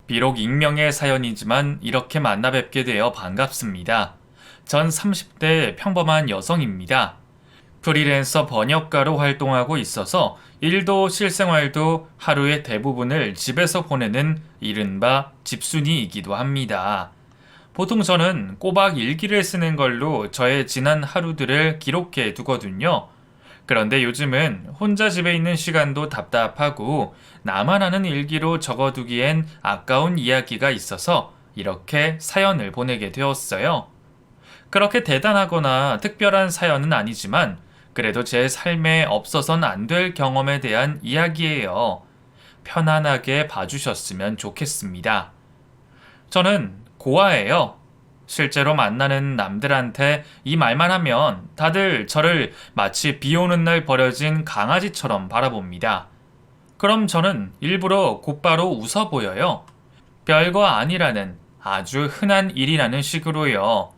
비록 익명의 사연이지만 이렇게 만나 뵙게 되어 반갑습니다. 전 30대 평범한 여성입니다. 프리랜서 번역가로 활동하고 있어서 일도 실생활도 하루의 대부분을 집에서 보내는 이른바 집순이이기도 합니다. 보통 저는 꼬박 일기를 쓰는 걸로 저의 지난 하루들을 기록해 두거든요. 그런데 요즘은 혼자 집에 있는 시간도 답답하고 나만 아는 일기로 적어두기엔 아까운 이야기가 있어서 이렇게 사연을 보내게 되었어요. 그렇게 대단하거나 특별한 사연은 아니지만 그래도 제 삶에 없어선 안 될 경험에 대한 이야기예요. 편안하게 봐주셨으면 좋겠습니다. 저는 고아예요. 실제로 만나는 남들한테 이 말만 하면 다들 저를 마치 비 오는 날 버려진 강아지처럼 바라봅니다. 그럼 저는 일부러 곧바로 웃어 보여요. 별거 아니라는 아주 흔한 일이라는 식으로요.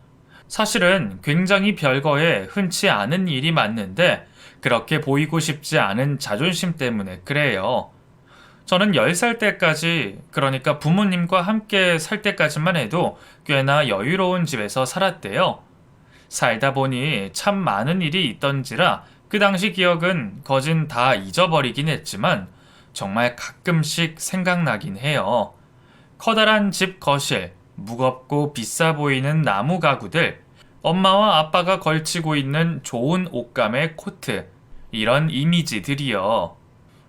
사실은 굉장히 별거에 흔치 않은 일이 맞는데 그렇게 보이고 싶지 않은 자존심 때문에 그래요. 저는 10살 때까지, 그러니까 부모님과 함께 살 때까지만 해도 꽤나 여유로운 집에서 살았대요. 살다 보니 참 많은 일이 있던지라 그 당시 기억은 거진 다 잊어버리긴 했지만 정말 가끔씩 생각나긴 해요. 커다란 집 거실, 무겁고 비싸 보이는 나무 가구들, 엄마와 아빠가 걸치고 있는 좋은 옷감의 코트, 이런 이미지들이요.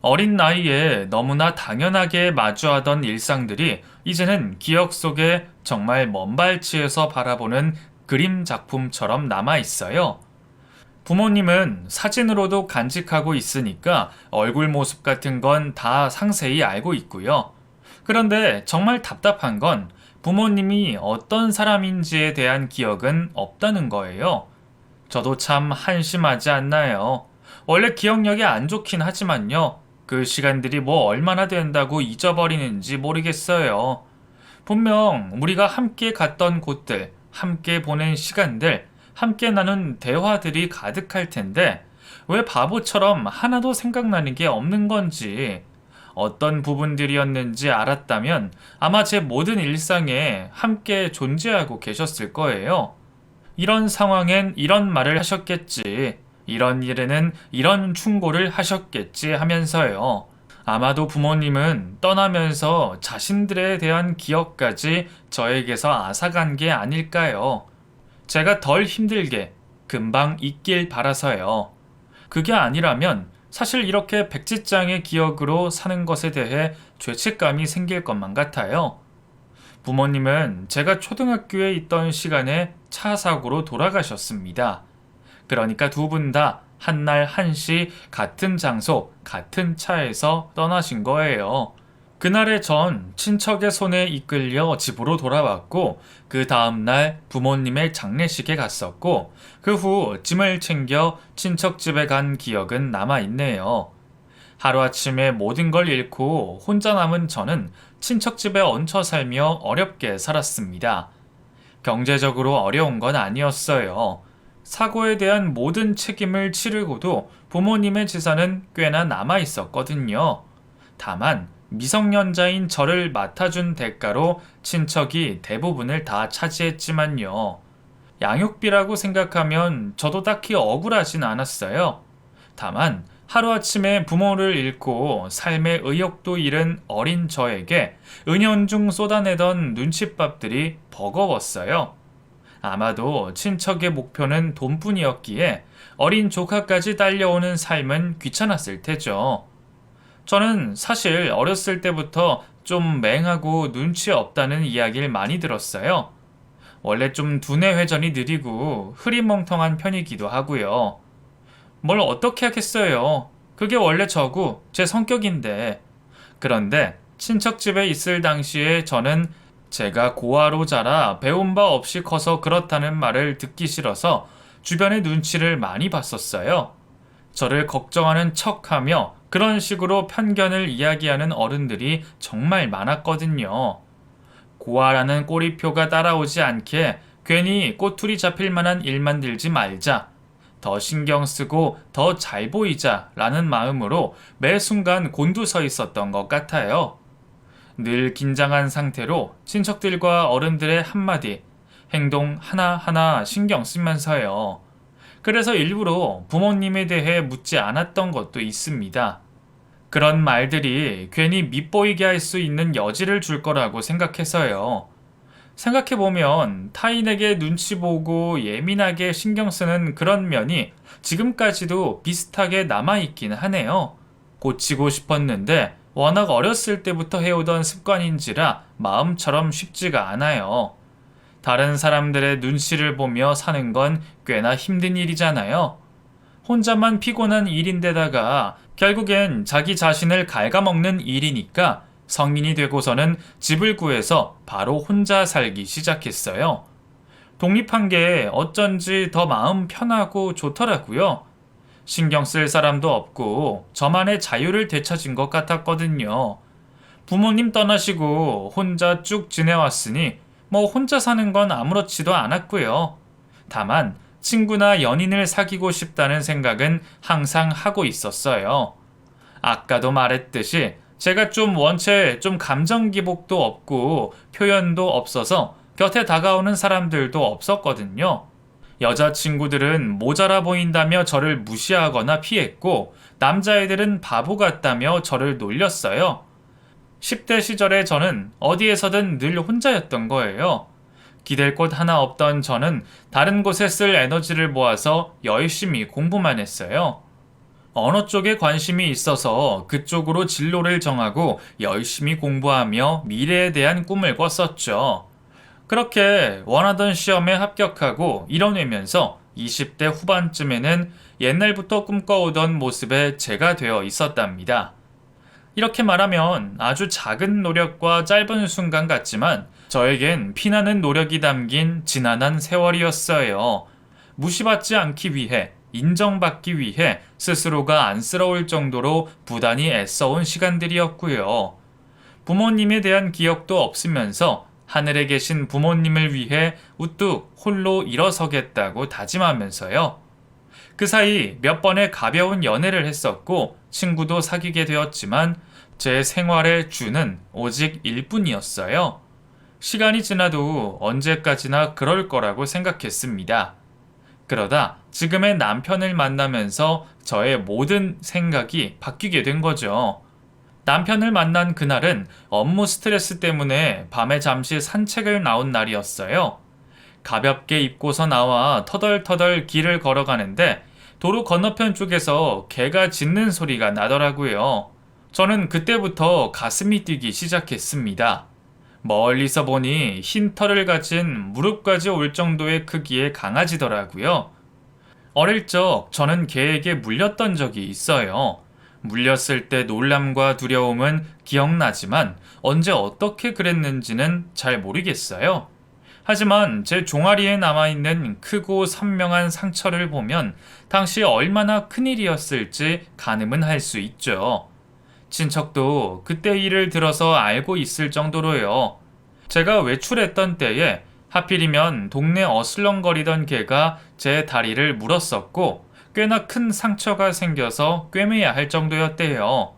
어린 나이에 너무나 당연하게 마주하던 일상들이 이제는 기억 속에 정말 먼 발치에서 바라보는 그림 작품처럼 남아 있어요. 부모님은 사진으로도 간직하고 있으니까 얼굴 모습 같은 건 다 상세히 알고 있고요. 그런데 정말 답답한 건 부모님이 어떤 사람인지에 대한 기억은 없다는 거예요. 저도 참 한심하지 않나요? 원래 기억력이 안 좋긴 하지만요. 그 시간들이 뭐 얼마나 된다고 잊어버리는지 모르겠어요. 분명 우리가 함께 갔던 곳들, 함께 보낸 시간들, 함께 나눈 대화들이 가득할 텐데 왜 바보처럼 하나도 생각나는 게 없는 건지, 어떤 부분들이었는지 알았다면 아마 제 모든 일상에 함께 존재하고 계셨을 거예요. 이런 상황엔 이런 말을 하셨겠지. 이런 일에는 이런 충고를 하셨겠지 하면서요. 아마도 부모님은 떠나면서 자신들에 대한 기억까지 저에게서 앗아간 게 아닐까요? 제가 덜 힘들게 금방 잊길 바라서요. 그게 아니라면 사실 이렇게 백지장의 기억으로 사는 것에 대해 죄책감이 생길 것만 같아요. 부모님은 제가 초등학교에 있던 시간에 차 사고로 돌아가셨습니다. 그러니까 두 분 다 한날 한시 같은 장소, 같은 차에서 떠나신 거예요. 그날에 전 친척의 손에 이끌려 집으로 돌아왔고 그 다음날 부모님의 장례식에 갔었고 그 후 짐을 챙겨 친척 집에 간 기억은 남아있네요. 하루아침에 모든 걸 잃고 혼자 남은 저는 친척 집에 얹혀 살며 어렵게 살았습니다. 경제적으로 어려운 건 아니었어요. 사고에 대한 모든 책임을 치르고도 부모님의 재산은 꽤나 남아 있었거든요. 다만 미성년자인 저를 맡아준 대가로 친척이 대부분을 다 차지했지만요. 양육비라고 생각하면 저도 딱히 억울하진 않았어요. 다만 하루아침에 부모를 잃고 삶의 의욕도 잃은 어린 저에게 은연중 쏟아내던 눈칫밥들이 버거웠어요. 아마도 친척의 목표는 돈뿐이었기에 어린 조카까지 딸려오는 삶은 귀찮았을 테죠. 저는 사실 어렸을 때부터 좀 맹하고 눈치 없다는 이야기를 많이 들었어요. 원래 좀 두뇌 회전이 느리고 흐리멍텅한 편이기도 하고요. 뭘 어떻게 하겠어요. 그게 원래 저고 제 성격인데. 그런데 친척집에 있을 당시에 저는 제가 고아로 자라 배운 바 없이 커서 그렇다는 말을 듣기 싫어서 주변의 눈치를 많이 봤었어요. 저를 걱정하는 척하며 그런 식으로 편견을 이야기하는 어른들이 정말 많았거든요. 고아라는 꼬리표가 따라오지 않게 괜히 꼬투리 잡힐 만한 일만 들지 말자. 더 신경 쓰고 더 잘 보이자 라는 마음으로 매 순간 곤두서 있었던 것 같아요. 늘 긴장한 상태로 친척들과 어른들의 한마디, 행동 하나하나 신경 쓰면서요. 그래서 일부러 부모님에 대해 묻지 않았던 것도 있습니다. 그런 말들이 괜히 밉보이게 할 수 있는 여지를 줄 거라고 생각해서요. 생각해보면 타인에게 눈치 보고 예민하게 신경 쓰는 그런 면이 지금까지도 비슷하게 남아있긴 하네요. 고치고 싶었는데 워낙 어렸을 때부터 해오던 습관인지라 마음처럼 쉽지가 않아요. 다른 사람들의 눈치를 보며 사는 건 꽤나 힘든 일이잖아요. 혼자만 피곤한 일인데다가 결국엔 자기 자신을 갉아먹는 일이니까 성인이 되고서는 집을 구해서 바로 혼자 살기 시작했어요. 독립한 게 어쩐지 더 마음 편하고 좋더라고요. 신경 쓸 사람도 없고 저만의 자유를 되찾은 것 같았거든요. 부모님 떠나시고 혼자 쭉 지내왔으니 뭐 혼자 사는 건 아무렇지도 않았고요. 다만 친구나 연인을 사귀고 싶다는 생각은 항상 하고 있었어요. 아까도 말했듯이 제가 원체 감정 기복도 없고 표현도 없어서 곁에 다가오는 사람들도 없었거든요. 여자친구들은 모자라 보인다며 저를 무시하거나 피했고 남자애들은 바보 같다며 저를 놀렸어요. 10대 시절에 저는 어디에서든 늘 혼자였던 거예요. 기댈 곳 하나 없던 저는 다른 곳에 쓸 에너지를 모아서 열심히 공부만 했어요. 언어 쪽에 관심이 있어서 그쪽으로 진로를 정하고 열심히 공부하며 미래에 대한 꿈을 꿨었죠. 그렇게 원하던 시험에 합격하고 이뤄내면서 20대 후반쯤에는 옛날부터 꿈꿔오던 모습에 제가 되어 있었답니다. 이렇게 말하면 아주 작은 노력과 짧은 순간 같지만 저에겐 피나는 노력이 담긴 지난한 세월이었어요. 무시받지 않기 위해, 인정받기 위해 스스로가 안쓰러울 정도로 부단히 애써온 시간들이었고요. 부모님에 대한 기억도 없으면서 하늘에 계신 부모님을 위해 우뚝 홀로 일어서겠다고 다짐하면서요. 그 사이 몇 번의 가벼운 연애를 했었고 친구도 사귀게 되었지만 제 생활의 주는 오직 일뿐이었어요. 시간이 지나도 언제까지나 그럴 거라고 생각했습니다. 그러다 지금의 남편을 만나면서 저의 모든 생각이 바뀌게 된 거죠. 남편을 만난 그날은 업무 스트레스 때문에 밤에 잠시 산책을 나온 날이었어요. 가볍게 입고서 나와 터덜터덜 길을 걸어가는데 도로 건너편 쪽에서 개가 짖는 소리가 나더라고요. 저는 그때부터 가슴이 뛰기 시작했습니다. 멀리서 보니 흰 털을 가진 무릎까지 올 정도의 크기의 강아지더라고요. 어릴 적 저는 개에게 물렸던 적이 있어요. 물렸을 때 놀람과 두려움은 기억나지만 언제 어떻게 그랬는지는 잘 모르겠어요. 하지만 제 종아리에 남아있는 크고 선명한 상처를 보면 당시 얼마나 큰일이었을지 가늠은 할 수 있죠. 친척도 그때 일을 들어서 알고 있을 정도로요. 제가 외출했던 때에 하필이면 동네 어슬렁거리던 개가 제 다리를 물었었고 꽤나 큰 상처가 생겨서 꿰매야 할 정도였대요.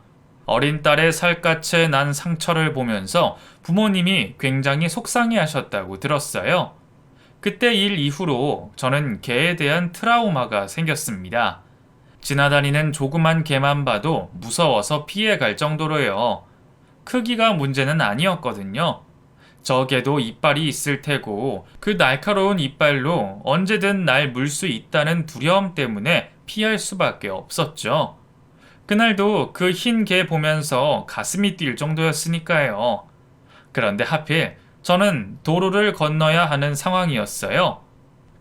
어린 딸의 살갗에 난 상처를 보면서 부모님이 굉장히 속상해 하셨다고 들었어요. 그때 일 이후로 저는 개에 대한 트라우마가 생겼습니다. 지나다니는 조그만 개만 봐도 무서워서 피해갈 정도로요. 크기가 문제는 아니었거든요. 저 개도 이빨이 있을 테고 그 날카로운 이빨로 언제든 날 물 수 있다는 두려움 때문에 피할 수밖에 없었죠. 그날도 그 흰 개 보면서 가슴이 뛸 정도였으니까요. 그런데 하필 저는 도로를 건너야 하는 상황이었어요.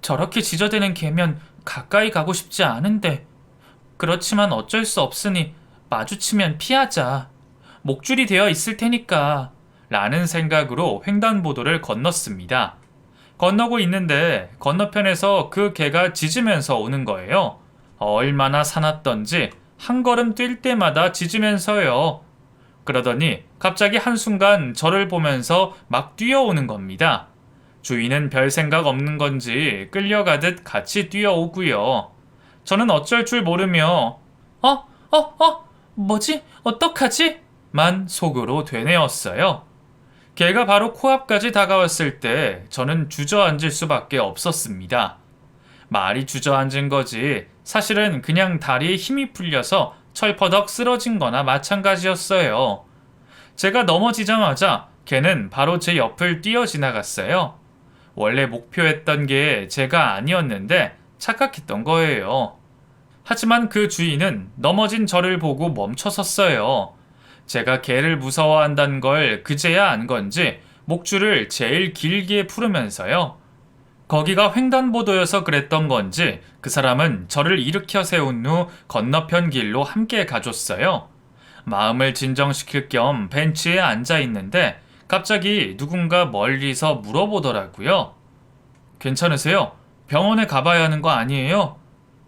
저렇게 지저대는 개면 가까이 가고 싶지 않은데. 그렇지만 어쩔 수 없으니 마주치면 피하자. 목줄이 되어 있을 테니까. 라는 생각으로 횡단보도를 건넜습니다. 건너고 있는데 건너편에서 그 개가 짖으면서 오는 거예요. 얼마나 사납던지 한 걸음 뛸 때마다 짖으면서요. 그러더니 갑자기 한순간 저를 보면서 막 뛰어오는 겁니다. 주인은 별 생각 없는 건지 끌려가듯 같이 뛰어오고요. 저는 어쩔 줄 모르며 뭐지? 어떡하지? 만 속으로 되뇌었어요. 개가 바로 코앞까지 다가왔을 때 저는 주저앉을 수밖에 없었습니다. 말이 주저앉은 거지 사실은 그냥 다리에 힘이 풀려서 철퍼덕 쓰러진 거나 마찬가지였어요. 제가 넘어지자마자 개는 바로 제 옆을 뛰어 지나갔어요. 원래 목표했던 게 제가 아니었는데 착각했던 거예요. 하지만 그 주인은 넘어진 저를 보고 멈춰섰어요. 제가 개를 무서워한다는 걸 그제야 안 건지 목줄을 제일 길게 풀으면서요. 거기가 횡단보도여서 그랬던 건지 그 사람은 저를 일으켜 세운 후 건너편 길로 함께 가줬어요. 마음을 진정시킬 겸 벤치에 앉아 있는데 갑자기 누군가 멀리서 물어보더라고요. 괜찮으세요? 병원에 가봐야 하는 거 아니에요?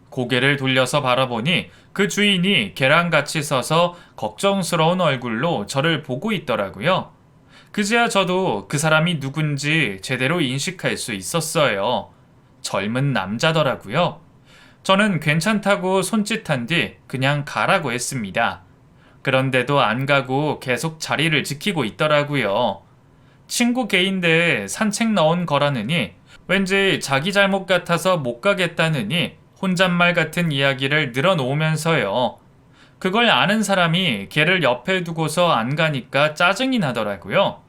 고개를 돌려서 바라보니 그 주인이 개랑 같이 서서 걱정스러운 얼굴로 저를 보고 있더라고요. 그제야 저도 그 사람이 누군지 제대로 인식할 수 있었어요. 젊은 남자더라고요. 저는 괜찮다고 손짓한 뒤 그냥 가라고 했습니다. 그런데도 안 가고 계속 자리를 지키고 있더라고요. 친구 개인데 산책 나온 거라느니 왠지 자기 잘못 같아서 못 가겠다느니 혼잣말 같은 이야기를 늘어놓으면서요. 그걸 아는 사람이 개를 옆에 두고서 안 가니까 짜증이 나더라고요.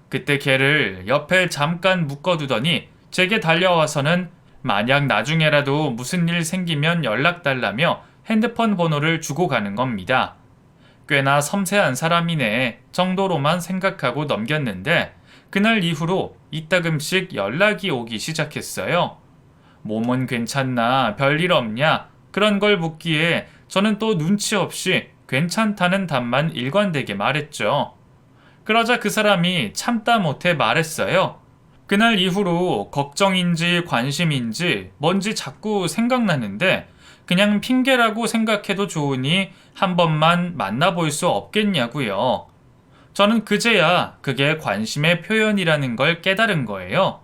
그때 개를 옆에 잠깐 묶어두더니 제게 달려와서는 만약 나중에라도 무슨 일 생기면 연락달라며 핸드폰 번호를 주고 가는 겁니다. 꽤나 섬세한 사람이네 정도로만 생각하고 넘겼는데 그날 이후로 이따금씩 연락이 오기 시작했어요. 몸은 괜찮나 별일 없냐 그런 걸 묻기에 저는 또 눈치 없이 괜찮다는 답만 일관되게 말했죠. 그러자 그 사람이 참다 못해 말했어요. 그날 이후로 걱정인지 관심인지 뭔지 자꾸 생각나는데 그냥 핑계라고 생각해도 좋으니 한 번만 만나볼 수 없겠냐고요. 저는 그제야 그게 관심의 표현이라는 걸 깨달은 거예요.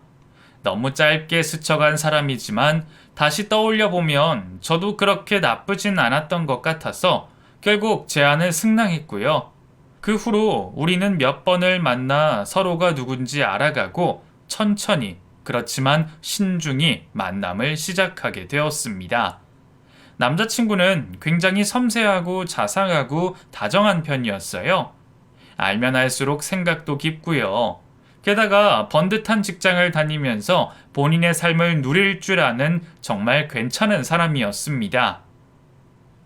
너무 짧게 스쳐간 사람이지만 다시 떠올려 보면 저도 그렇게 나쁘진 않았던 것 같아서 결국 제안을 승낙했고요. 그 후로 우리는 몇 번을 만나 서로가 누군지 알아가고 천천히 그렇지만 신중히 만남을 시작하게 되었습니다. 남자친구는 굉장히 섬세하고 자상하고 다정한 편이었어요. 알면 알수록 생각도 깊고요. 게다가 번듯한 직장을 다니면서 본인의 삶을 누릴 줄 아는 정말 괜찮은 사람이었습니다.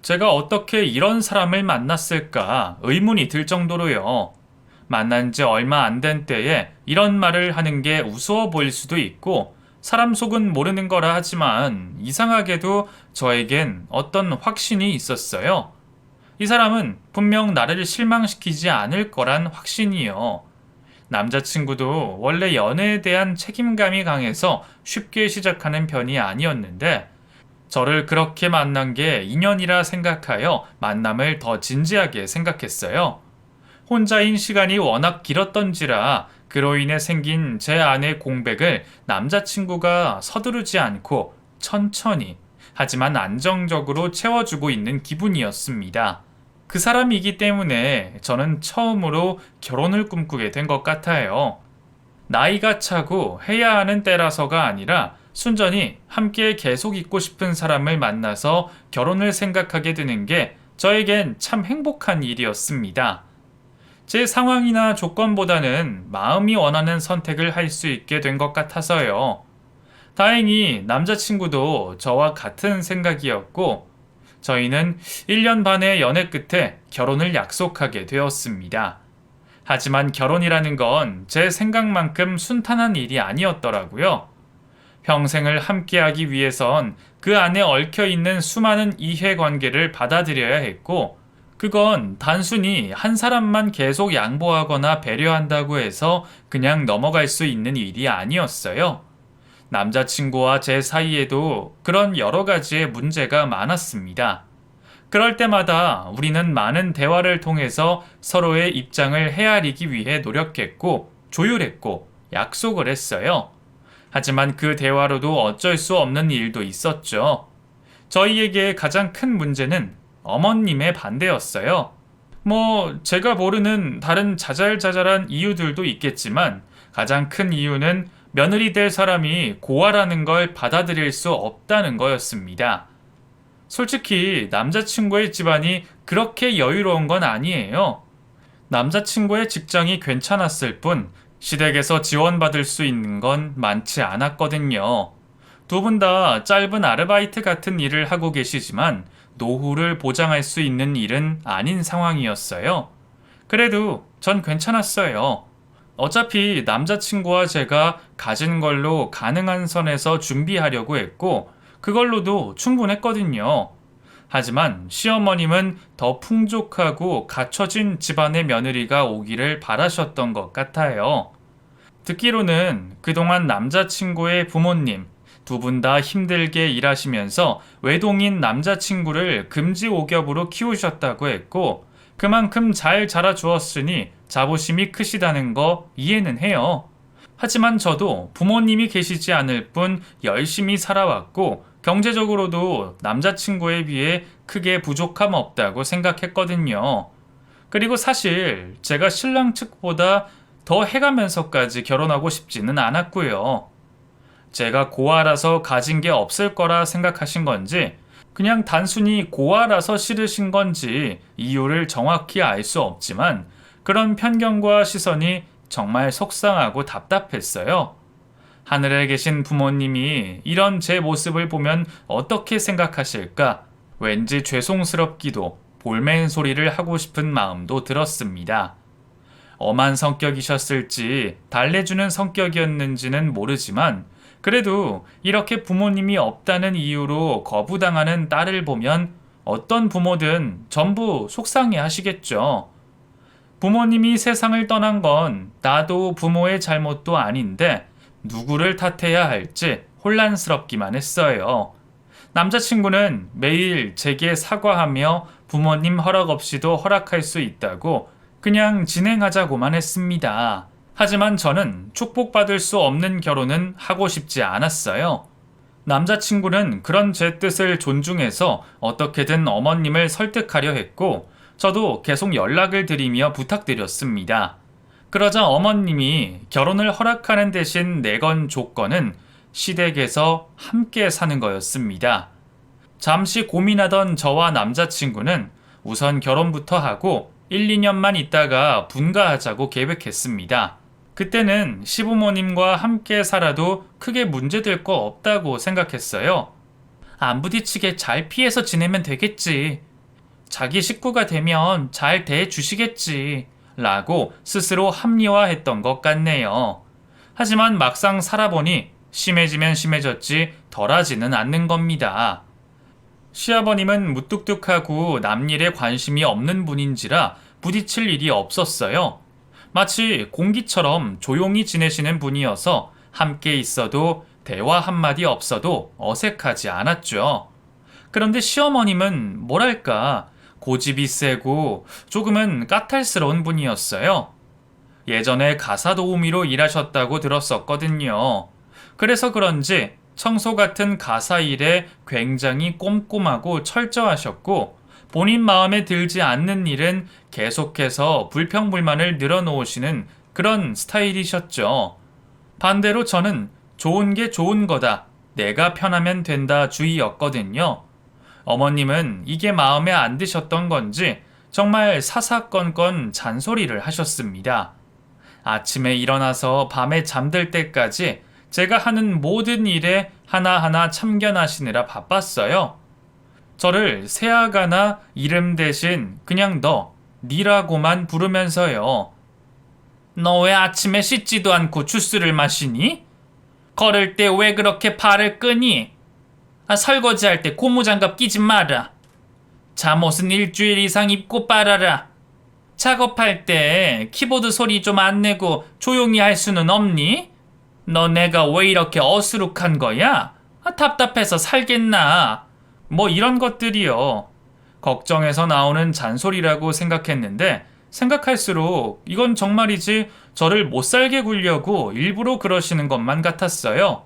제가 어떻게 이런 사람을 만났을까 의문이 들 정도로요. 만난 지 얼마 안 된 때에 이런 말을 하는 게 우스워 보일 수도 있고 사람 속은 모르는 거라 하지만 이상하게도 저에겐 어떤 확신이 있었어요. 이 사람은 분명 나를 실망시키지 않을 거란 확신이요. 남자친구도 원래 연애에 대한 책임감이 강해서 쉽게 시작하는 편이 아니었는데 저를 그렇게 만난 게 인연이라 생각하여 만남을 더 진지하게 생각했어요. 혼자인 시간이 워낙 길었던지라 그로 인해 생긴 제 안의 공백을 남자친구가 서두르지 않고 천천히 하지만 안정적으로 채워주고 있는 기분이었습니다. 그 사람이기 때문에 저는 처음으로 결혼을 꿈꾸게 된 것 같아요. 나이가 차고 해야 하는 때라서가 아니라 순전히 함께 계속 있고 싶은 사람을 만나서 결혼을 생각하게 되는 게 저에겐 참 행복한 일이었습니다. 제 상황이나 조건보다는 마음이 원하는 선택을 할 수 있게 된 것 같아서요. 다행히 남자친구도 저와 같은 생각이었고 저희는 1년 반의 연애 끝에 결혼을 약속하게 되었습니다. 하지만 결혼이라는 건 제 생각만큼 순탄한 일이 아니었더라고요. 평생을 함께하기 위해선 그 안에 얽혀있는 수많은 이해관계를 받아들여야 했고 그건 단순히 한 사람만 계속 양보하거나 배려한다고 해서 그냥 넘어갈 수 있는 일이 아니었어요. 남자친구와 제 사이에도 그런 여러 가지의 문제가 많았습니다. 그럴 때마다 우리는 많은 대화를 통해서 서로의 입장을 헤아리기 위해 노력했고 조율했고 약속을 했어요. 하지만 그 대화로도 어쩔 수 없는 일도 있었죠. 저희에게 가장 큰 문제는 어머님의 반대였어요. 제가 모르는 다른 자잘자잘한 이유들도 있겠지만 가장 큰 이유는 며느리 될 사람이 고아라는 걸 받아들일 수 없다는 거였습니다. 솔직히 남자친구의 집안이 그렇게 여유로운 건 아니에요. 남자친구의 직장이 괜찮았을 뿐 시댁에서 지원받을 수 있는 건 많지 않았거든요. 두 분 다 짧은 아르바이트 같은 일을 하고 계시지만 노후를 보장할 수 있는 일은 아닌 상황이었어요. 그래도 전 괜찮았어요. 어차피 남자친구와 제가 가진 걸로 가능한 선에서 준비하려고 했고 그걸로도 충분했거든요. 하지만 시어머님은 더 풍족하고 갖춰진 집안의 며느리가 오기를 바라셨던 것 같아요. 듣기로는 그동안 남자친구의 부모님 두 분 다 힘들게 일하시면서 외동인 남자친구를 금지옥엽으로 키우셨다고 했고 그만큼 잘 자라주었으니 자부심이 크시다는 거 이해는 해요. 하지만 저도 부모님이 계시지 않을 뿐 열심히 살아왔고 경제적으로도 남자친구에 비해 크게 부족함 없다고 생각했거든요. 그리고 사실 제가 신랑 측보다 더 해가면서까지 결혼하고 싶지는 않았고요. 제가 고아라서 가진 게 없을 거라 생각하신 건지 그냥 단순히 고아라서 싫으신 건지 이유를 정확히 알 수 없지만 그런 편견과 시선이 정말 속상하고 답답했어요. 하늘에 계신 부모님이 이런 제 모습을 보면 어떻게 생각하실까? 왠지 죄송스럽기도 볼멘 소리를 하고 싶은 마음도 들었습니다. 엄한 성격이셨을지 달래주는 성격이었는지는 모르지만 그래도 이렇게 부모님이 없다는 이유로 거부당하는 딸을 보면 어떤 부모든 전부 속상해 하시겠죠. 부모님이 세상을 떠난 건 나도 부모의 잘못도 아닌데 누구를 탓해야 할지 혼란스럽기만 했어요. 남자친구는 매일 제게 사과하며 부모님 허락 없이도 허락할 수 있다고 그냥 진행하자고만 했습니다. 하지만 저는 축복받을 수 없는 결혼은 하고 싶지 않았어요. 남자친구는 그런 제 뜻을 존중해서 어떻게든 어머님을 설득하려 했고 저도 계속 연락을 드리며 부탁드렸습니다. 그러자 어머님이 결혼을 허락하는 대신 내건 조건은 시댁에서 함께 사는 거였습니다. 잠시 고민하던 저와 남자친구는 우선 결혼부터 하고 1, 2년만 있다가 분가하자고 계획했습니다. 그때는 시부모님과 함께 살아도 크게 문제될 거 없다고 생각했어요. 안 부딪히게 잘 피해서 지내면 되겠지. 자기 식구가 되면 잘 대해주시겠지. 라고 스스로 합리화했던 것 같네요. 하지만 막상 살아보니 심해지면 심해졌지 덜하지는 않는 겁니다. 시아버님은 무뚝뚝하고 남일에 관심이 없는 분인지라 부딪힐 일이 없었어요. 마치 공기처럼 조용히 지내시는 분이어서 함께 있어도 대화 한마디 없어도 어색하지 않았죠. 그런데 시어머님은 뭐랄까 고집이 세고 조금은 까탈스러운 분이었어요. 예전에 가사 도우미로 일하셨다고 들었었거든요. 그래서 그런지 청소 같은 가사 일에 굉장히 꼼꼼하고 철저하셨고 본인 마음에 들지 않는 일은 계속해서 불평불만을 늘어놓으시는 그런 스타일이셨죠. 반대로 저는 좋은 게 좋은 거다, 내가 편하면 된다 주의였거든요. 어머님은 이게 마음에 안 드셨던 건지 정말 사사건건 잔소리를 하셨습니다. 아침에 일어나서 밤에 잠들 때까지 제가 하는 모든 일에 하나하나 참견하시느라 바빴어요. 저를 새아가나 이름 대신 그냥 니라고만 부르면서요. 너 왜 아침에 씻지도 않고 주스를 마시니? 걸을 때 왜 그렇게 발을 끄니? 설거지할 때 고무장갑 끼지 마라. 잠옷은 일주일 이상 입고 빨아라. 작업할 때 키보드 소리 좀 안 내고 조용히 할 수는 없니? 너 내가 왜 이렇게 어수룩한 거야? 답답해서 살겠나? 이런 것들이요. 걱정해서 나오는 잔소리라고 생각했는데 생각할수록 이건 정말이지 저를 못살게 굴려고 일부러 그러시는 것만 같았어요.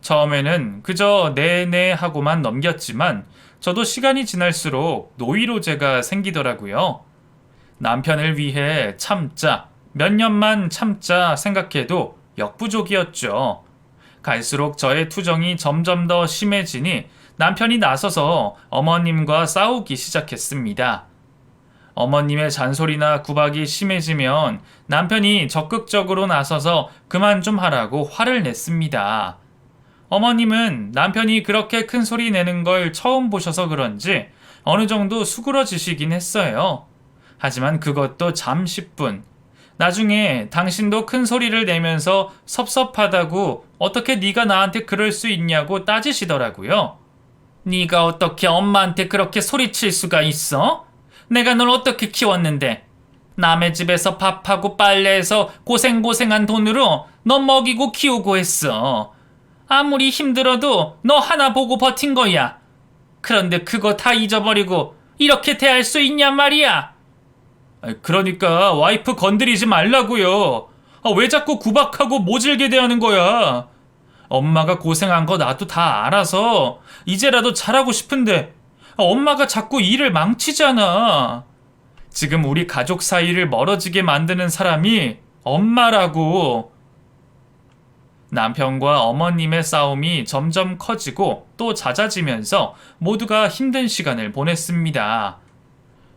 처음에는 그저 네네 하고만 넘겼지만 저도 시간이 지날수록 노이로제가 생기더라고요. 남편을 위해 참자, 몇 년만 참자 생각해도 역부족이었죠. 갈수록 저의 투정이 점점 더 심해지니 남편이 나서서 어머님과 싸우기 시작했습니다. 어머님의 잔소리나 구박이 심해지면 남편이 적극적으로 나서서 그만 좀 하라고 화를 냈습니다. 어머님은 남편이 그렇게 큰 소리 내는 걸 처음 보셔서 그런지 어느 정도 수그러지시긴 했어요. 하지만 그것도 잠시뿐. 나중에 당신도 큰 소리를 내면서 섭섭하다고 어떻게 네가 나한테 그럴 수 있냐고 따지시더라고요. 네가 어떻게 엄마한테 그렇게 소리칠 수가 있어? 내가 널 어떻게 키웠는데? 남의 집에서 밥하고 빨래해서 고생고생한 돈으로 너 먹이고 키우고 했어. 아무리 힘들어도 너 하나 보고 버틴 거야. 그런데 그거 다 잊어버리고 이렇게 대할 수 있냔 말이야. 그러니까 와이프 건드리지 말라고요. 왜 자꾸 구박하고 모질게 대하는 거야? 엄마가 고생한 거 나도 다 알아서 이제라도 잘하고 싶은데 엄마가 자꾸 일을 망치잖아. 지금 우리 가족 사이를 멀어지게 만드는 사람이 엄마라고. 남편과 어머님의 싸움이 점점 커지고 또 잦아지면서 모두가 힘든 시간을 보냈습니다.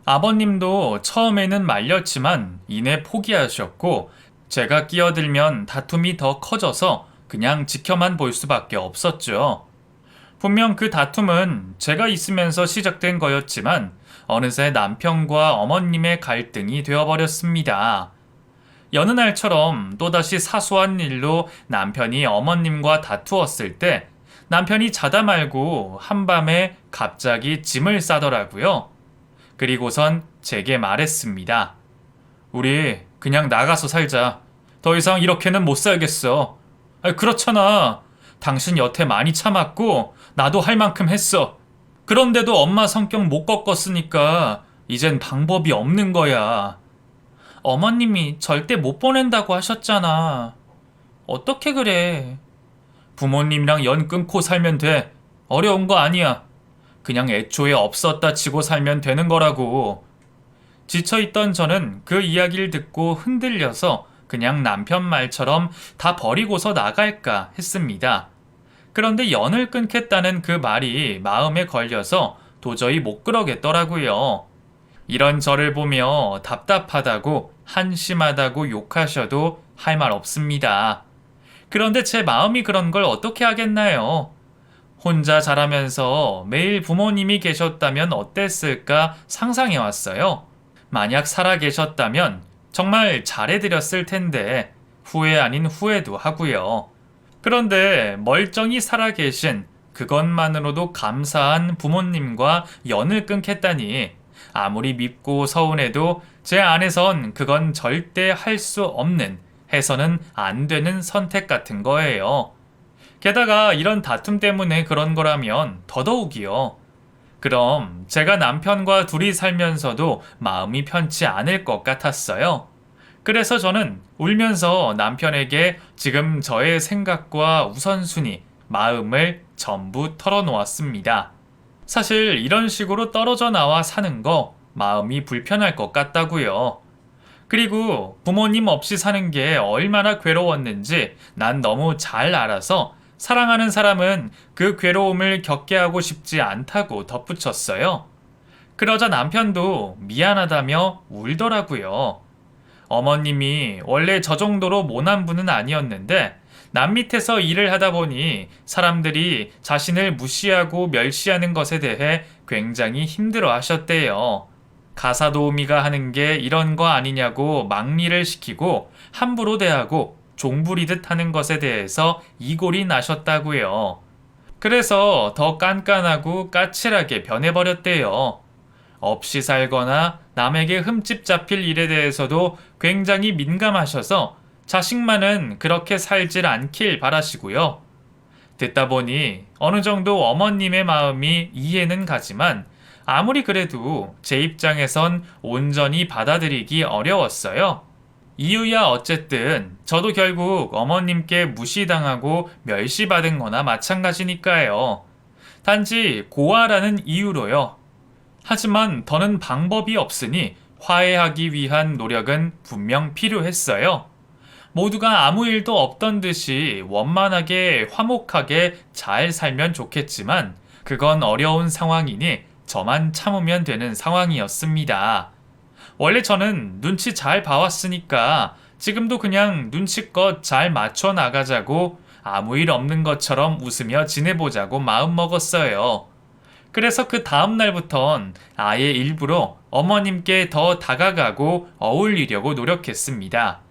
아버님도 처음에는 말렸지만 이내 포기하셨고 제가 끼어들면 다툼이 더 커져서 그냥 지켜만 볼 수밖에 없었죠. 분명 그 다툼은 제가 있으면서 시작된 거였지만 어느새 남편과 어머님의 갈등이 되어버렸습니다. 여느 날처럼 또다시 사소한 일로 남편이 어머님과 다투었을 때 남편이 자다 말고 한밤에 갑자기 짐을 싸더라고요. 그리고선 제게 말했습니다. 우리 그냥 나가서 살자. 더 이상 이렇게는 못 살겠어. 그렇잖아. 당신 여태 많이 참았고 나도 할 만큼 했어. 그런데도 엄마 성격 못 꺾었으니까 이젠 방법이 없는 거야. 어머님이 절대 못 보낸다고 하셨잖아. 어떻게 그래? 부모님이랑 연 끊고 살면 돼. 어려운 거 아니야. 그냥 애초에 없었다 치고 살면 되는 거라고. 지쳐있던 저는 그 이야기를 듣고 흔들려서 그냥 남편 말처럼 다 버리고서 나갈까 했습니다. 그런데 연을 끊겠다는 그 말이 마음에 걸려서 도저히 못 그러겠더라고요. 이런 저를 보며 답답하다고 한심하다고 욕하셔도 할 말 없습니다. 그런데 제 마음이 그런 걸 어떻게 하겠나요? 혼자 자라면서 매일 부모님이 계셨다면 어땠을까 상상해 왔어요. 만약 살아 계셨다면 정말 잘해드렸을 텐데 후회 아닌 후회도 하고요. 그런데 멀쩡히 살아 계신 그것만으로도 감사한 부모님과 연을 끊겠다니 아무리 밉고 서운해도 제 안에선 그건 절대 할 수 없는, 해서는 안 되는 선택 같은 거예요. 게다가 이런 다툼 때문에 그런 거라면 더더욱이요. 그럼 제가 남편과 둘이 살면서도 마음이 편치 않을 것 같았어요. 그래서 저는 울면서 남편에게 지금 저의 생각과 우선순위, 마음을 전부 털어놓았습니다. 사실 이런 식으로 떨어져 나와 사는 거 마음이 불편할 것 같다고요. 그리고 부모님 없이 사는 게 얼마나 괴로웠는지 난 너무 잘 알아서 사랑하는 사람은 그 괴로움을 겪게 하고 싶지 않다고 덧붙였어요. 그러자 남편도 미안하다며 울더라고요. 어머님이 원래 저 정도로 모난 분은 아니었는데 남 밑에서 일을 하다 보니 사람들이 자신을 무시하고 멸시하는 것에 대해 굉장히 힘들어 하셨대요. 가사도우미가 하는 게 이런 거 아니냐고 막리를 시키고 함부로 대하고 종부리듯 하는 것에 대해서 이골이 나셨다고요. 그래서 더 깐깐하고 까칠하게 변해버렸대요. 없이 살거나 남에게 흠집 잡힐 일에 대해서도 굉장히 민감하셔서 자식만은 그렇게 살질 않길 바라시고요. 듣다 보니 어느 정도 어머님의 마음이 이해는 가지만 아무리 그래도 제 입장에선 온전히 받아들이기 어려웠어요. 이유야 어쨌든 저도 결국 어머님께 무시당하고 멸시받은 거나 마찬가지니까요. 단지 고아라는 이유로요. 하지만 더는 방법이 없으니 화해하기 위한 노력은 분명 필요했어요. 모두가 아무 일도 없던 듯이 원만하게 화목하게 잘 살면 좋겠지만 그건 어려운 상황이니 저만 참으면 되는 상황이었습니다. 원래 저는 눈치 잘 봐왔으니까 지금도 그냥 눈치껏 잘 맞춰 나가자고 아무 일 없는 것처럼 웃으며 지내보자고 마음먹었어요. 그래서 그 다음 날부턴 아예 일부러 어머님께 더 다가가고 어울리려고 노력했습니다.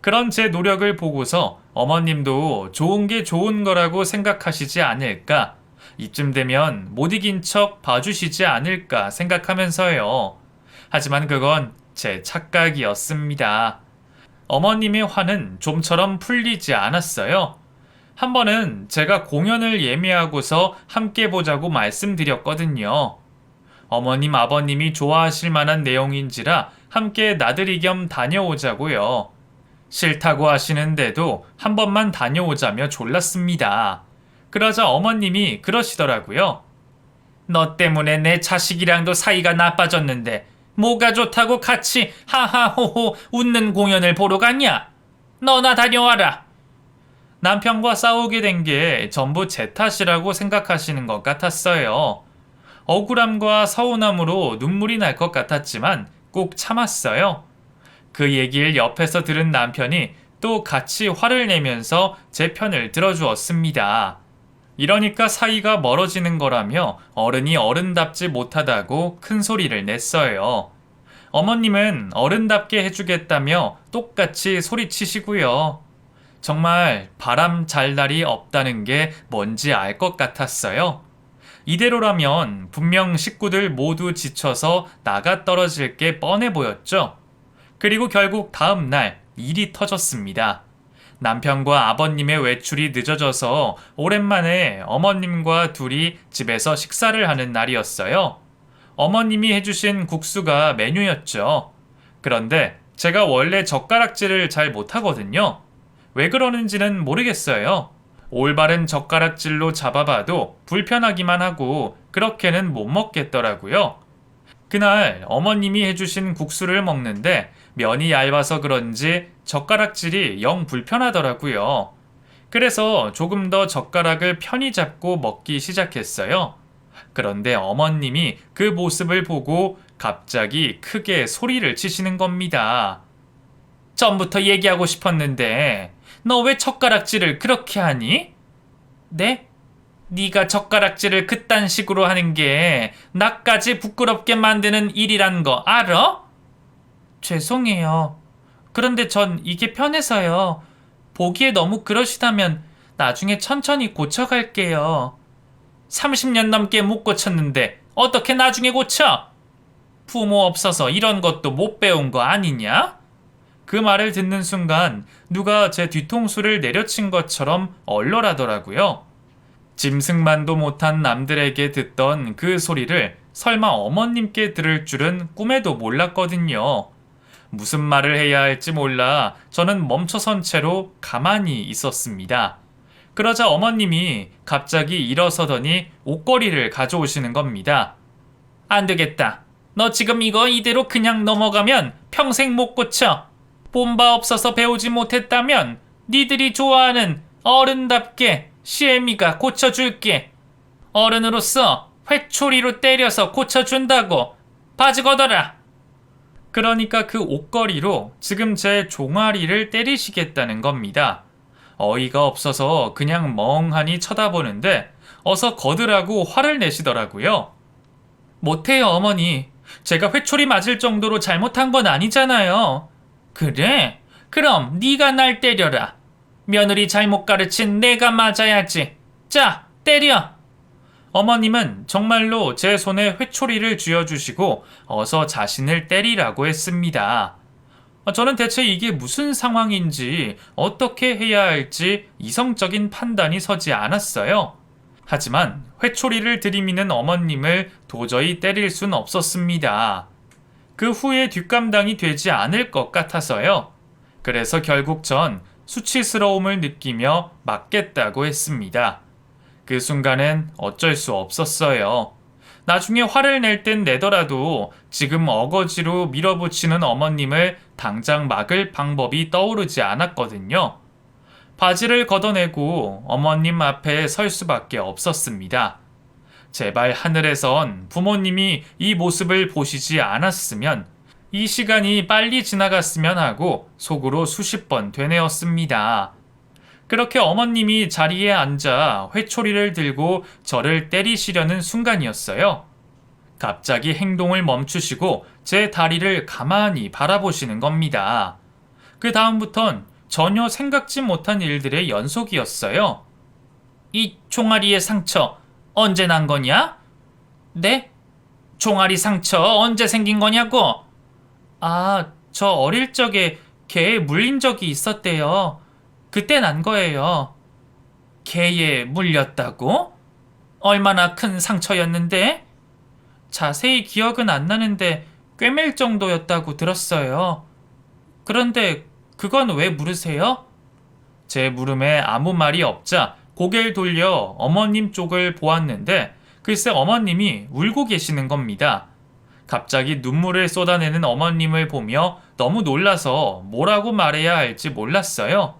그런 제 노력을 보고서 어머님도 좋은 게 좋은 거라고 생각하시지 않을까, 이쯤 되면 못 이긴 척 봐주시지 않을까 생각하면서요. 하지만 그건 제 착각이었습니다. 어머님의 화는 좀처럼 풀리지 않았어요. 한 번은 제가 공연을 예매하고서 함께 보자고 말씀드렸거든요. 어머님, 아버님이 좋아하실 만한 내용인지라 함께 나들이 겸 다녀오자고요. 싫다고 하시는데도 한 번만 다녀오자며 졸랐습니다. 그러자 어머님이 그러시더라고요. 너 때문에 내 자식이랑도 사이가 나빠졌는데 뭐가 좋다고 같이 하하호호 웃는 공연을 보러 갔냐? 너나 다녀와라. 남편과 싸우게 된 게 전부 제 탓이라고 생각하시는 것 같았어요. 억울함과 서운함으로 눈물이 날 것 같았지만 꼭 참았어요. 그 얘기를 옆에서 들은 남편이 또 같이 화를 내면서 제 편을 들어주었습니다. 이러니까 사이가 멀어지는 거라며 어른이 어른답지 못하다고 큰 소리를 냈어요. 어머님은 어른답게 해주겠다며 똑같이 소리치시고요. 정말 바람 잘 날이 없다는 게 뭔지 알 것 같았어요. 이대로라면 분명 식구들 모두 지쳐서 나가 떨어질 게 뻔해 보였죠. 그리고 결국 다음 날 일이 터졌습니다. 남편과 아버님의 외출이 늦어져서 오랜만에 어머님과 둘이 집에서 식사를 하는 날이었어요. 어머님이 해주신 국수가 메뉴였죠. 그런데 제가 원래 젓가락질을 잘 못하거든요. 왜 그러는지는 모르겠어요. 올바른 젓가락질로 잡아봐도 불편하기만 하고 그렇게는 못 먹겠더라고요. 그날 어머님이 해주신 국수를 먹는데 면이 얇아서 그런지 젓가락질이 영 불편하더라고요. 그래서 조금 더 젓가락을 편히 잡고 먹기 시작했어요. 그런데 어머님이 그 모습을 보고 갑자기 크게 소리를 치시는 겁니다. 전부터 얘기하고 싶었는데 너 왜 젓가락질을 그렇게 하니? 네? 네가 젓가락질을 그딴 식으로 하는 게 나까지 부끄럽게 만드는 일이란 거 알아? 죄송해요. 그런데 전 이게 편해서요. 보기에 너무 그러시다면 나중에 천천히 고쳐갈게요. 30년 넘게 못 고쳤는데 어떻게 나중에 고쳐? 부모 없어서 이런 것도 못 배운 거 아니냐? 그 말을 듣는 순간 누가 제 뒤통수를 내려친 것처럼 얼얼하더라고요. 짐승만도 못한 남들에게 듣던 그 소리를 설마 어머님께 들을 줄은 꿈에도 몰랐거든요. 무슨 말을 해야 할지 몰라 저는 멈춰선 채로 가만히 있었습니다. 그러자 어머님이 갑자기 일어서더니 옷걸이를 가져오시는 겁니다. 안 되겠다. 너 지금 이거 이대로 그냥 넘어가면 평생 못 고쳐. 본바 없어서 배우지 못했다면 니들이 좋아하는 어른답게 시애미가 고쳐줄게. 어른으로서 회초리로 때려서 고쳐준다고. 바지 걷어라. 그러니까 그 옷걸이로 지금 제 종아리를 때리시겠다는 겁니다. 어이가 없어서 그냥 멍하니 쳐다보는데 어서 걷으라고 화를 내시더라고요. 못해요, 어머니. 제가 회초리 맞을 정도로 잘못한 건 아니잖아요. 그래? 그럼 네가 날 때려라. 며느리 잘못 가르친 내가 맞아야지. 자, 때려. 어머님은 정말로 제 손에 회초리를 쥐어주시고 어서 자신을 때리라고 했습니다. 저는 대체 이게 무슨 상황인지 어떻게 해야 할지 이성적인 판단이 서지 않았어요. 하지만 회초리를 들이미는 어머님을 도저히 때릴 순 없었습니다. 그 후에 뒷감당이 되지 않을 것 같아서요. 그래서 결국 전 수치스러움을 느끼며 맞겠다고 했습니다. 그 순간엔 어쩔 수 없었어요. 나중에 화를 낼 땐 내더라도 지금 어거지로 밀어붙이는 어머님을 당장 막을 방법이 떠오르지 않았거든요. 바지를 걷어내고 어머님 앞에 설 수밖에 없었습니다. 제발 하늘에선 부모님이 이 모습을 보시지 않았으면, 이 시간이 빨리 지나갔으면 하고 속으로 수십 번 되뇌었습니다. 그렇게 어머님이 자리에 앉아 회초리를 들고 저를 때리시려는 순간이었어요. 갑자기 행동을 멈추시고 제 다리를 가만히 바라보시는 겁니다. 그 다음부턴 전혀 생각지 못한 일들의 연속이었어요. 이 종아리의 상처 언제 난 거냐? 네? 종아리 상처 언제 생긴 거냐고? 아, 저 어릴 적에 개에 물린 적이 있었대요. 그때 난 거예요. 개에 물렸다고? 얼마나 큰 상처였는데? 자세히 기억은 안 나는데 꿰맬 정도였다고 들었어요. 그런데 그건 왜 물으세요? 제 물음에 아무 말이 없자 고개를 돌려 어머님 쪽을 보았는데 글쎄 어머님이 울고 계시는 겁니다. 갑자기 눈물을 쏟아내는 어머님을 보며 너무 놀라서 뭐라고 말해야 할지 몰랐어요.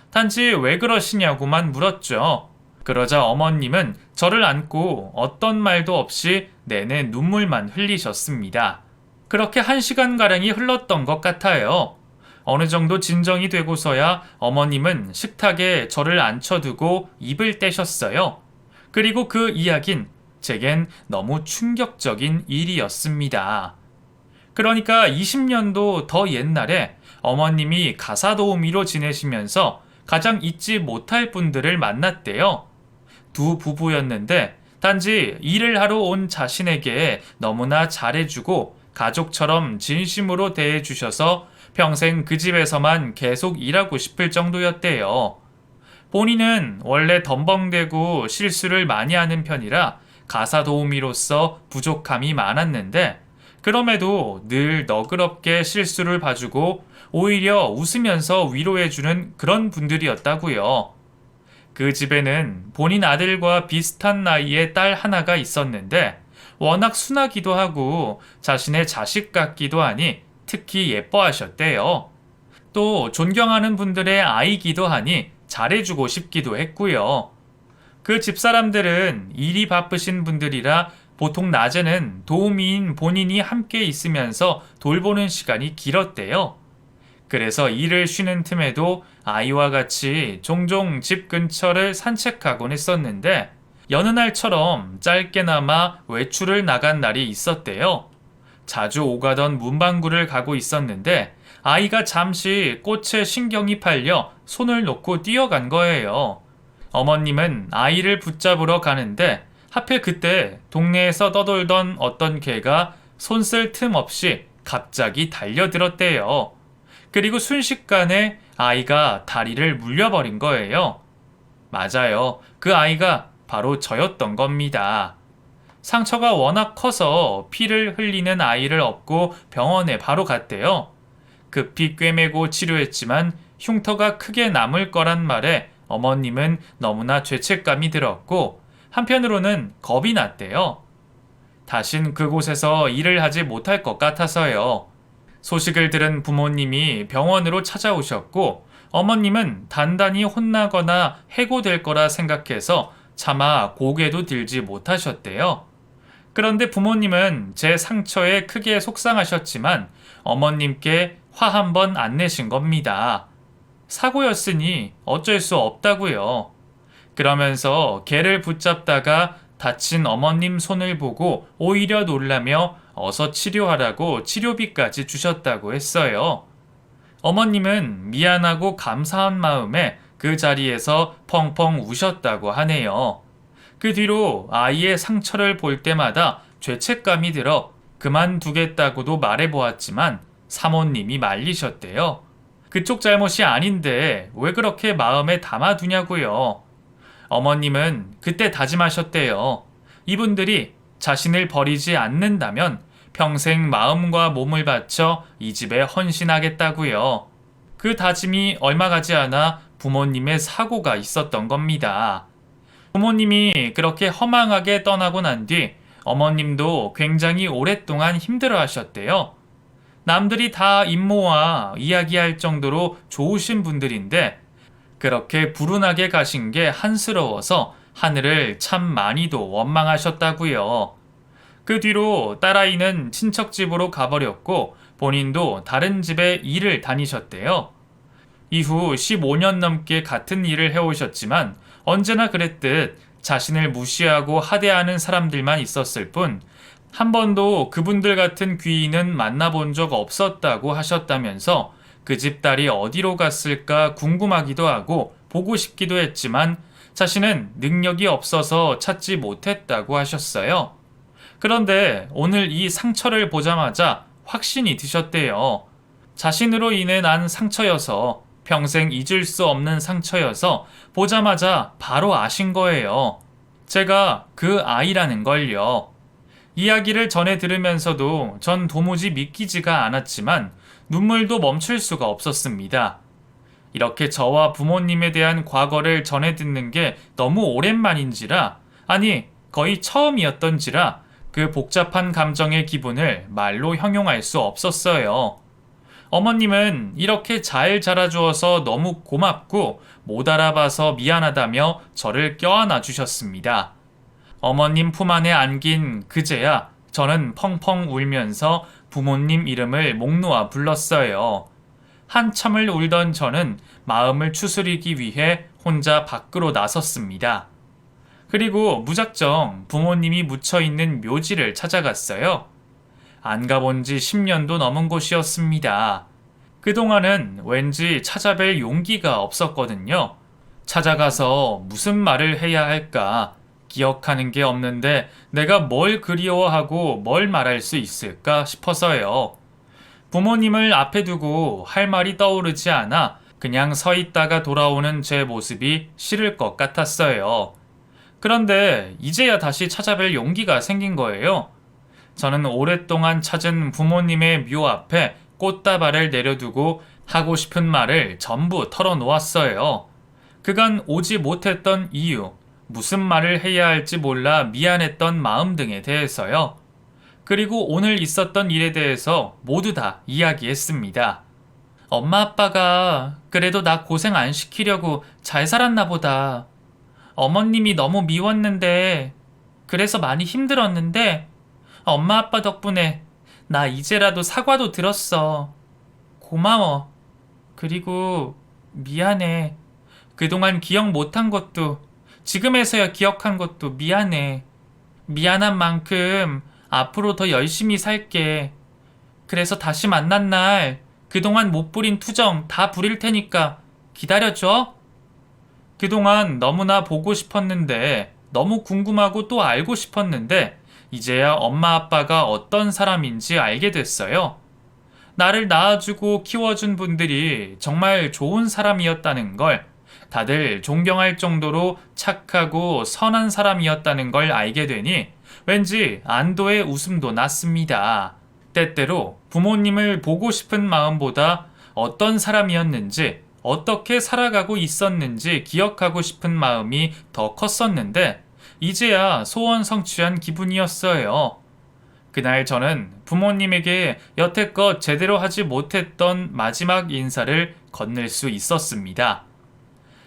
단지 왜 그러시냐고만 물었죠. 그러자 어머님은 저를 안고 어떤 말도 없이 내내 눈물만 흘리셨습니다. 그렇게 1시간가량이 흘렀던 것 같아요. 어느 정도 진정이 되고서야 어머님은 식탁에 저를 앉혀두고 입을 떼셨어요. 그리고 그 이야긴 제겐 너무 충격적인 일이었습니다. 그러니까 20년도 더 옛날에 어머님이 가사도우미로 지내시면서 가장 잊지 못할 분들을 만났대요. 두 부부였는데 단지 일을 하러 온 자신에게 너무나 잘해주고 가족처럼 진심으로 대해주셔서 평생 그 집에서만 계속 일하고 싶을 정도였대요. 본인은 원래 덤벙대고 실수를 많이 하는 편이라 가사도우미로서 부족함이 많았는데 그럼에도 늘 너그럽게 실수를 봐주고 오히려 웃으면서 위로해주는 그런 분들이었다고요. 그 집에는 본인 아들과 비슷한 나이의 딸 하나가 있었는데 워낙 순하기도 하고 자신의 자식 같기도 하니 특히 예뻐하셨대요. 또 존경하는 분들의 아이기도 하니 잘해주고 싶기도 했고요. 그 집사람들은 일이 바쁘신 분들이라 보통 낮에는 도우미인 본인이 함께 있으면서 돌보는 시간이 길었대요. 그래서 일을 쉬는 틈에도 아이와 같이 종종 집 근처를 산책하곤 했었는데 여느 날처럼 짧게나마 외출을 나간 날이 있었대요. 자주 오가던 문방구를 가고 있었는데 아이가 잠시 꽃에 신경이 팔려 손을 놓고 뛰어간 거예요. 어머님은 아이를 붙잡으러 가는데 하필 그때 동네에서 떠돌던 어떤 개가 손 쓸 틈 없이 갑자기 달려들었대요. 그리고 순식간에 아이가 다리를 물려버린 거예요. 맞아요. 그 아이가 바로 저였던 겁니다. 상처가 워낙 커서 피를 흘리는 아이를 업고 병원에 바로 갔대요. 급히 꿰매고 치료했지만 흉터가 크게 남을 거란 말에 어머님은 너무나 죄책감이 들었고 한편으로는 겁이 났대요. 다신 그곳에서 일을 하지 못할 것 같아서요. 소식을 들은 부모님이 병원으로 찾아오셨고 어머님은 단단히 혼나거나 해고될 거라 생각해서 차마 고개도 들지 못하셨대요. 그런데 부모님은 제 상처에 크게 속상하셨지만 어머님께 화 한 번 안 내신 겁니다. 사고였으니 어쩔 수 없다고요. 그러면서 개를 붙잡다가 다친 어머님 손을 보고 오히려 놀라며 어서 치료하라고 치료비까지 주셨다고 했어요. 어머님은 미안하고 감사한 마음에 그 자리에서 펑펑 우셨다고 하네요. 그 뒤로 아이의 상처를 볼 때마다 죄책감이 들어 그만두겠다고도 말해보았지만 사모님이 말리셨대요. 그쪽 잘못이 아닌데 왜 그렇게 마음에 담아두냐고요. 어머님은 그때 다짐하셨대요. 이분들이 자신을 버리지 않는다면 평생 마음과 몸을 바쳐 이 집에 헌신하겠다고요. 그 다짐이 얼마 가지 않아 부모님의 사고가 있었던 겁니다. 부모님이 그렇게 허망하게 떠나고 난 뒤 어머님도 굉장히 오랫동안 힘들어 하셨대요. 남들이 다 입모아 이야기할 정도로 좋으신 분들인데 그렇게 불운하게 가신 게 한스러워서 하늘을 참 많이도 원망하셨다고요. 그 뒤로 딸아이는 친척 집으로 가버렸고 본인도 다른 집에 일을 다니셨대요. 이후 15년 넘게 같은 일을 해오셨지만 언제나 그랬듯 자신을 무시하고 하대하는 사람들만 있었을 뿐 한 번도 그분들 같은 귀인은 만나본 적 없었다고 하셨다면서 그 집 딸이 어디로 갔을까 궁금하기도 하고 보고 싶기도 했지만 자신은 능력이 없어서 찾지 못했다고 하셨어요. 그런데 오늘 이 상처를 보자마자 확신이 드셨대요. 자신으로 인해 난 상처여서 평생 잊을 수 없는 상처여서 보자마자 바로 아신 거예요. 제가 그 아이라는 걸요. 이야기를 전해 들으면서도 전 도무지 믿기지가 않았지만 눈물도 멈출 수가 없었습니다. 이렇게 저와 부모님에 대한 과거를 전해 듣는 게 너무 오랜만인지라, 아니, 거의 처음이었던지라 그 복잡한 감정의 기분을 말로 형용할 수 없었어요. 어머님은 이렇게 잘 자라주어서 너무 고맙고 못 알아봐서 미안하다며 저를 껴안아 주셨습니다. 어머님 품 안에 안긴 그제야 저는 펑펑 울면서 부모님 이름을 목 놓아 불렀어요. 한참을 울던 저는 마음을 추스리기 위해 혼자 밖으로 나섰습니다. 그리고 무작정 부모님이 묻혀있는 묘지를 찾아갔어요. 안 가본 지 10년도 넘은 곳이었습니다. 그동안은 왠지 찾아뵐 용기가 없었거든요. 찾아가서 무슨 말을 해야 할까 기억하는 게 없는데 내가 뭘 그리워하고 뭘 말할 수 있을까 싶어서요. 부모님을 앞에 두고 할 말이 떠오르지 않아 그냥 서 있다가 돌아오는 제 모습이 싫을 것 같았어요. 그런데 이제야 다시 찾아뵐 용기가 생긴 거예요. 저는 오랫동안 찾은 부모님의 묘 앞에 꽃다발을 내려두고 하고 싶은 말을 전부 털어놓았어요. 그간 오지 못했던 이유, 무슨 말을 해야 할지 몰라 미안했던 마음 등에 대해서요. 그리고 오늘 있었던 일에 대해서 모두 다 이야기했습니다. 엄마 아빠가 그래도 나 고생 안 시키려고 잘 살았나 보다. 어머님이 너무 미웠는데 그래서 많이 힘들었는데 엄마 아빠 덕분에 나 이제라도 사과도 들었어. 고마워. 그리고 미안해. 그동안 기억 못한 것도 지금에서야 기억한 것도 미안해. 미안한 만큼 앞으로 더 열심히 살게. 그래서 다시 만난 날 그동안 못 부린 투정 다 부릴 테니까 기다려줘. 그동안 너무나 보고 싶었는데 너무 궁금하고 또 알고 싶었는데 이제야 엄마 아빠가 어떤 사람인지 알게 됐어요. 나를 낳아주고 키워준 분들이 정말 좋은 사람이었다는 걸, 다들 존경할 정도로 착하고 선한 사람이었다는 걸 알게 되니 왠지 안도의 웃음도 났습니다. 때때로 부모님을 보고 싶은 마음보다 어떤 사람이었는지, 어떻게 살아가고 있었는지 기억하고 싶은 마음이 더 컸었는데 이제야 소원 성취한 기분이었어요. 그날 저는 부모님에게 여태껏 제대로 하지 못했던 마지막 인사를 건넬 수 있었습니다.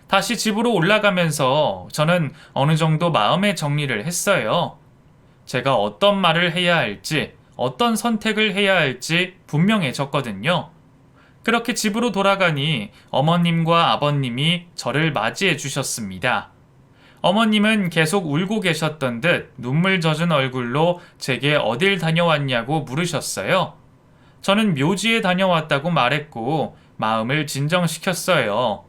다시 집으로 올라가면서 저는 어느 정도 마음의 정리를 했어요. 제가 어떤 말을 해야 할지, 어떤 선택을 해야 할지 분명해졌거든요. 그렇게 집으로 돌아가니 어머님과 아버님이 저를 맞이해 주셨습니다. 어머님은 계속 울고 계셨던 듯 눈물 젖은 얼굴로 제게 어딜 다녀왔냐고 물으셨어요. 저는 묘지에 다녀왔다고 말했고 마음을 진정시켰어요.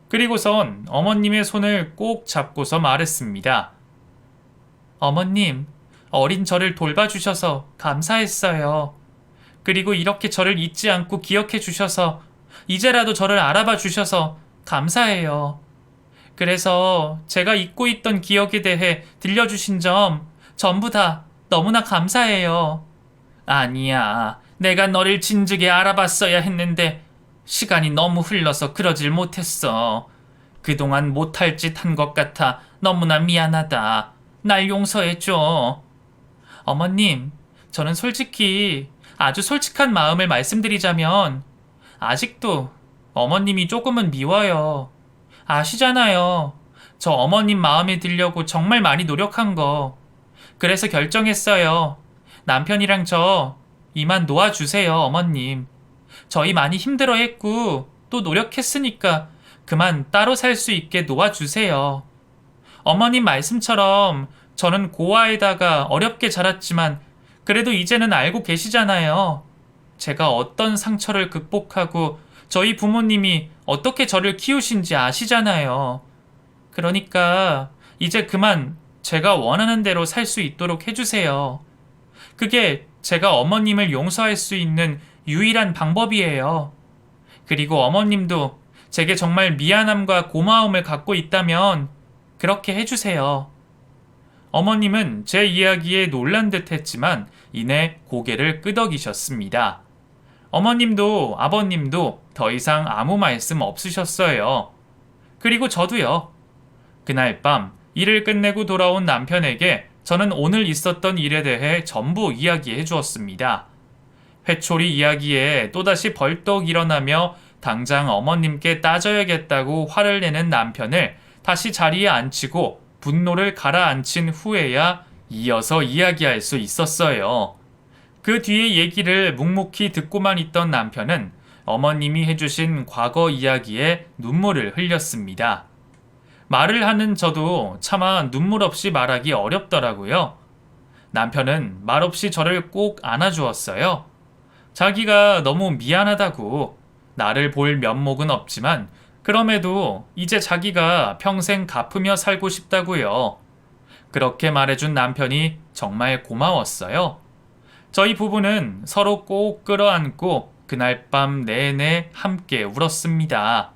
그리고선 어머님의 손을 꼭 잡고서 말했습니다. 어머님, 어린 저를 돌봐주셔서 감사했어요. 그리고 이렇게 저를 잊지 않고 기억해 주셔서 이제라도 저를 알아봐 주셔서 감사해요. 그래서 제가 잊고 있던 기억에 대해 들려주신 점 전부 다 너무나 감사해요. 아니야, 내가 너를 진즉에 알아봤어야 했는데 시간이 너무 흘러서 그러질 못했어. 그동안 못할 짓 한 것 같아 너무나 미안하다. 날 용서해줘. 어머님, 저는 솔직히 아주 솔직한 마음을 말씀드리자면 아직도 어머님이 조금은 미워요. 아시잖아요. 저 어머님 마음에 들려고 정말 많이 노력한 거. 그래서 결정했어요. 남편이랑 저 이만 놓아주세요, 어머님. 저희 많이 힘들어했고 또 노력했으니까 그만 따로 살 수 있게 놓아주세요. 어머님 말씀처럼 저는 고아에다가 어렵게 자랐지만 그래도 이제는 알고 계시잖아요. 제가 어떤 상처를 극복하고 저희 부모님이 어떻게 저를 키우신지 아시잖아요. 그러니까 이제 그만 제가 원하는 대로 살 수 있도록 해주세요. 그게 제가 어머님을 용서할 수 있는 유일한 방법이에요. 그리고 어머님도 제게 정말 미안함과 고마움을 갖고 있다면 그렇게 해주세요. 어머님은 제 이야기에 놀란 듯 했지만 이내 고개를 끄덕이셨습니다. 어머님도 아버님도 더 이상 아무 말씀 없으셨어요. 그리고 저도요. 그날 밤 일을 끝내고 돌아온 남편에게 저는 오늘 있었던 일에 대해 전부 이야기해 주었습니다. 회초리 이야기에 또다시 벌떡 일어나며 당장 어머님께 따져야겠다고 화를 내는 남편을 다시 자리에 앉히고 분노를 가라앉힌 후에야 이어서 이야기할 수 있었어요. 그 뒤의 얘기를 묵묵히 듣고만 있던 남편은 어머님이 해주신 과거 이야기에 눈물을 흘렸습니다. 말을 하는 저도 차마 눈물 없이 말하기 어렵더라고요. 남편은 말없이 저를 꼭 안아주었어요. 자기가 너무 미안하다고, 나를 볼 면목은 없지만 그럼에도 이제 자기가 평생 갚으며 살고 싶다고요. 그렇게 말해준 남편이 정말 고마웠어요. 저희 부부는 서로 꼭 끌어안고 그날 밤 내내 함께 울었습니다.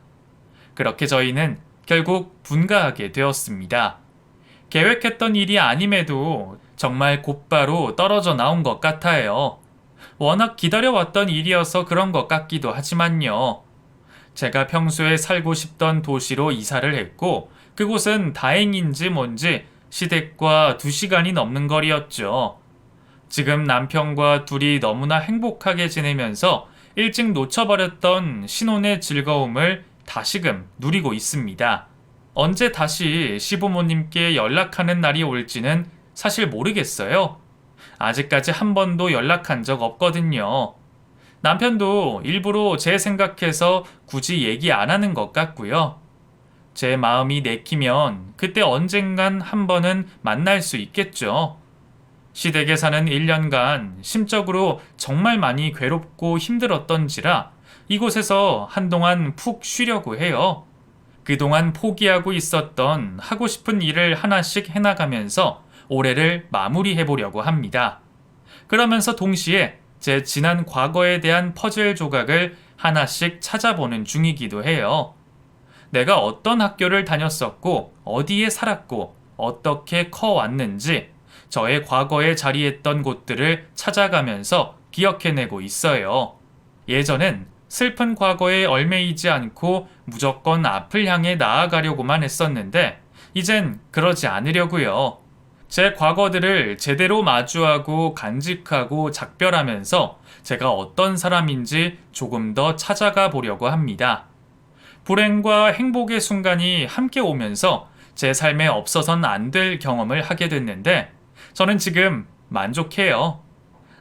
그렇게 저희는 결국 분가하게 되었습니다. 계획했던 일이 아님에도 정말 곧바로 떨어져 나온 것 같아요. 워낙 기다려왔던 일이어서 그런 것 같기도 하지만요. 제가 평소에 살고 싶던 도시로 이사를 했고 그곳은 다행인지 뭔지 시댁과 2시간이 넘는 거리였죠. 지금 남편과 둘이 너무나 행복하게 지내면서 일찍 놓쳐버렸던 신혼의 즐거움을 다시금 누리고 있습니다. 언제 다시 시부모님께 연락하는 날이 올지는 사실 모르겠어요. 아직까지 한 번도 연락한 적 없거든요. 남편도 일부러 제 생각해서 굳이 얘기 안 하는 것 같고요. 제 마음이 내키면 그때 언젠간 한 번은 만날 수 있겠죠. 시댁에 사는 1년간 심적으로 정말 많이 괴롭고 힘들었던지라 이곳에서 한동안 푹 쉬려고 해요. 그동안 포기하고 있었던 하고 싶은 일을 하나씩 해나가면서 올해를 마무리해보려고 합니다. 그러면서 동시에 제 지난 과거에 대한 퍼즐 조각을 하나씩 찾아보는 중이기도 해요. 내가 어떤 학교를 다녔었고 어디에 살았고 어떻게 커왔는지 저의 과거에 자리했던 곳들을 찾아가면서 기억해내고 있어요. 예전엔 슬픈 과거에 얽매이지 않고 무조건 앞을 향해 나아가려고만 했었는데 이젠 그러지 않으려고요. 제 과거들을 제대로 마주하고 간직하고 작별하면서 제가 어떤 사람인지 조금 더 찾아가 보려고 합니다. 불행과 행복의 순간이 함께 오면서 제 삶에 없어선 안 될 경험을 하게 됐는데 저는 지금 만족해요.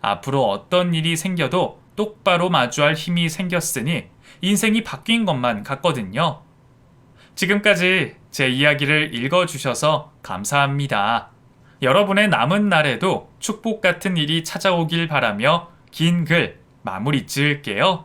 앞으로 어떤 일이 생겨도 똑바로 마주할 힘이 생겼으니 인생이 바뀐 것만 같거든요. 지금까지 제 이야기를 읽어주셔서 감사합니다. 여러분의 남은 날에도 축복 같은 일이 찾아오길 바라며 긴 글 마무리 지을게요.